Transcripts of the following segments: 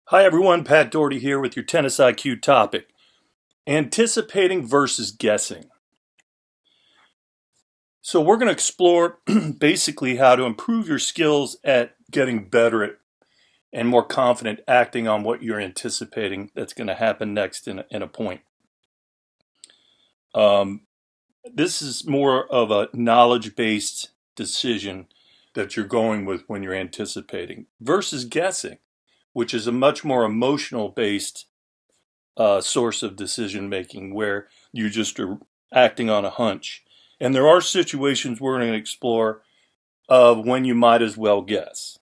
Hi everyone, Pat Dougherty here with your tennis IQ topic, anticipating versus guessing. So we're going to explore basically how to improve your skills at getting better at and more confident acting on what you're anticipating that's going to happen next in a point. Um, this is more of a knowledge-based decision that you're going with when you're anticipating versus guessing, which is a much more emotional-based source of decision making where you just are acting on a hunch. And there are situations we're going to explore of when you might as well guess.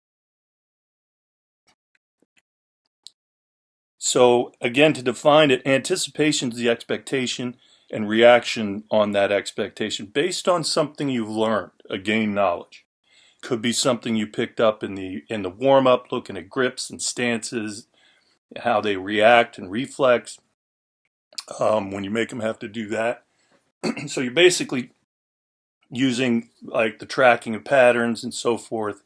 So, again, to define it, anticipation is the expectation and reaction on that expectation based on something you've learned, a gained knowledge. Could be something you picked up in the warm up, looking at grips and stances, how they react and reflex when you make them have to do that. So you're basically using like the tracking of patterns and so forth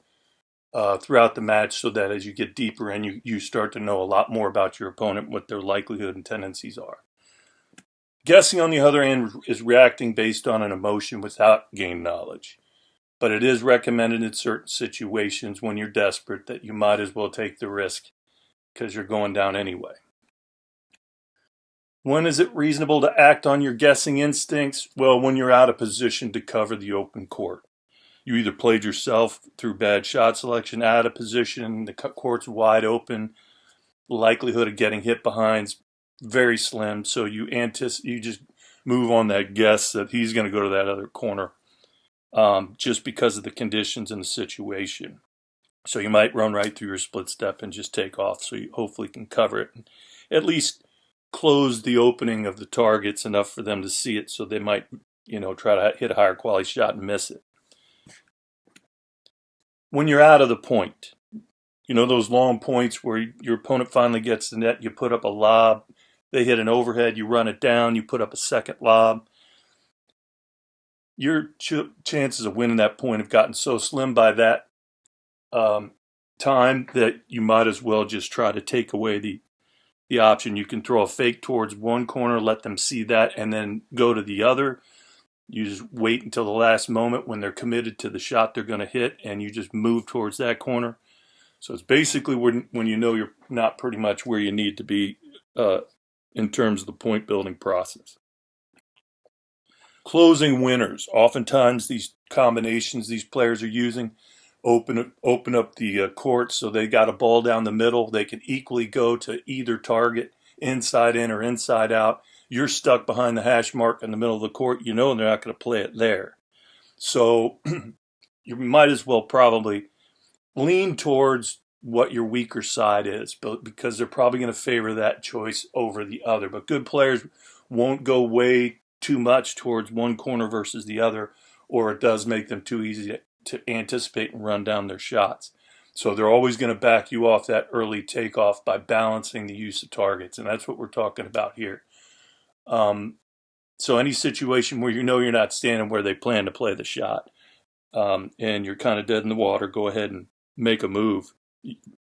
throughout the match so that as you get deeper in, you start to know a lot more about your opponent, what their likelihood and tendencies are. Guessing, on the other hand, is reacting based on an emotion without gained knowledge. But it is recommended in certain situations when you're desperate that you might as well take the risk because you're going down anyway. When is it reasonable to act on your guessing instincts? Well, when you're out of position to cover the open court. You either played yourself through bad shot selection, out of position, the court's wide open, likelihood of getting hit behind's very slim, so you just move on that guess that he's going to go to that other corner just because of the conditions and the situation. So you might run right through your split step and just take off, so you hopefully can cover it and at least close the opening of the targets enough for them to see it, so they might try to hit a higher quality shot and miss it. When you're out of the point, those long points where your opponent finally gets the net, you put up a lob, they hit an overhead, you run it down, you put up a second lob. Your chances of winning that point have gotten so slim by that time that you might as well just try to take away the option. You can throw a fake towards one corner, let them see that, and then go to the other. You just wait until the last moment when they're committed to the shot they're going to hit, and you just move towards that corner. So it's basically when you know you're not pretty much where you need to be in terms of the point building process. Closing winners. Oftentimes these combinations these players are using open up the court so they got a ball down the middle. They can equally go to either target, inside in or inside out. You're stuck behind the hash mark in the middle of the court. You know they're not going to play it there. So you might as well probably lean towards what your weaker side is, but because they're probably going to favor that choice over the other. But good players won't go way too much towards one corner versus the other, or it does make them too easy to anticipate and run down their shots. So they're always going to back you off that early takeoff by balancing the use of targets, and that's what we're talking about here. So any situation where you know you're not standing where they plan to play the shot, and you're kind of dead in the water, go ahead and make a move.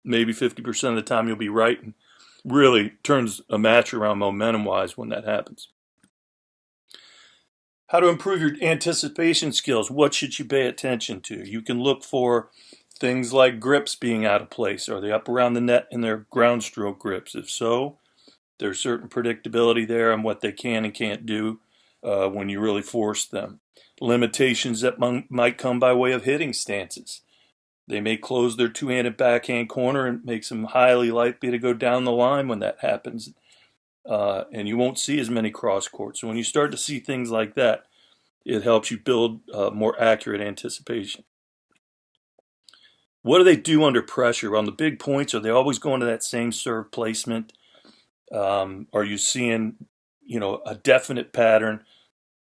Maybe 50% of the time you'll be right, and really turns a match around momentum-wise when that happens. How to improve your anticipation skills. What should you pay attention to? You can look for things like grips being out of place. Are they up around the net in their ground stroke grips? If so, there's certain predictability there on what they can and can't do when you really force them. Limitations that might come by way of hitting stances. They may close their two-handed backhand corner and makes them highly likely to go down the line when that happens. And you won't see as many cross courts. So when you start to see things like that, it helps you build more accurate anticipation. What do they do under pressure? On the big points, are they always going to that same serve placement? Are you seeing, a definite pattern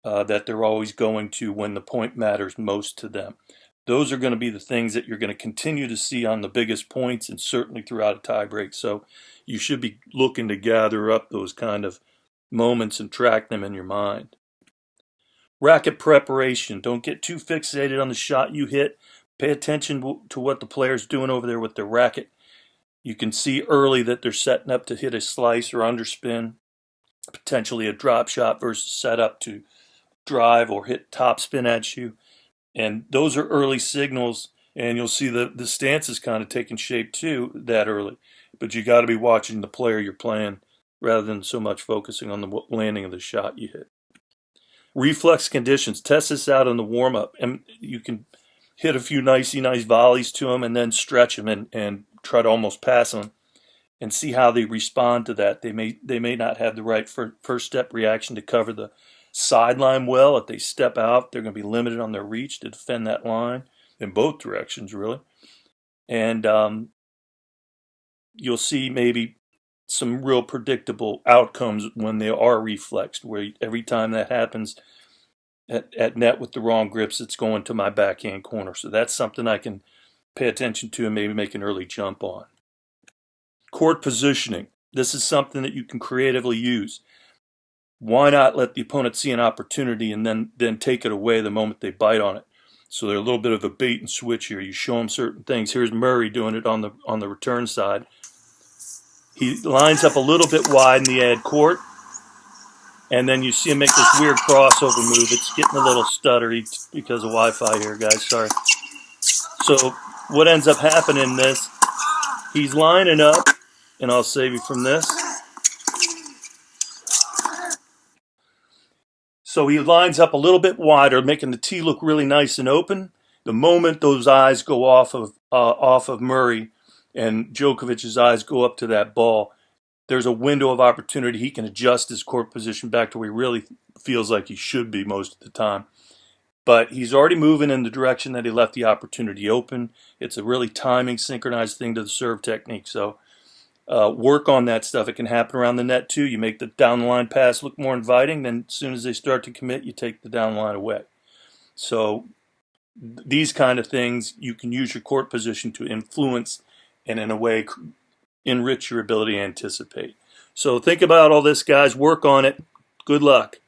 that they're always going to when the point matters most to them? Those are going to be the things that you're going to continue to see on the biggest points and certainly throughout a tiebreak. So you should be looking to gather up those kind of moments and track them in your mind. Racket preparation. Don't get too fixated on the shot you hit. Pay attention to what the player's doing over there with their racket. You can see early that they're setting up to hit a slice or underspin, potentially a drop shot versus setup to drive or hit top spin at you. And those are early signals, and you'll see the stance is kind of taking shape too that early. But you got to be watching the player you're playing rather than so much focusing on the landing of the shot you hit. Reflex conditions. Test this out in the warm-up, and you can hit a few nice volleys to them and then stretch them and try to almost pass them and see how they respond to that. They may not have the right first step reaction to cover the sideline well. If they step out, they're going to be limited on their reach to defend that line in both directions, really. And you'll see maybe some real predictable outcomes when they are reflexed, where every time that happens at net with the wrong grips, it's going to my backhand corner. So that's something I can pay attention to and maybe make an early jump on. Court positioning. This is something that you can creatively use. Why not let the opponent see an opportunity and then take it away the moment they bite on it? So they're a little bit of a bait and switch here. You show them certain things. Here's Murray doing it on the return side. He lines up a little bit wide in the ad court, and then you see him make this weird crossover move. It's getting a little stuttery because of Wi-Fi here, guys. Sorry. So what ends up happening in this, he's lining up, and I'll save you from this. So he lines up a little bit wider, making the tee look really nice and open. The moment those eyes go off of Murray and Djokovic's eyes go up to that ball, there's a window of opportunity. He can adjust his court position back to where he really feels like he should be most of the time. But he's already moving in the direction that he left the opportunity open. It's a really timing, synchronized thing to the serve technique. So work on that stuff. It can happen around the net too. You make the down the line pass look more inviting. Then as soon as they start to commit, you take the down the line away. So these kind of things, you can use your court position to influence and in a way enrich your ability to anticipate. So think about all this, guys. Work on it. Good luck.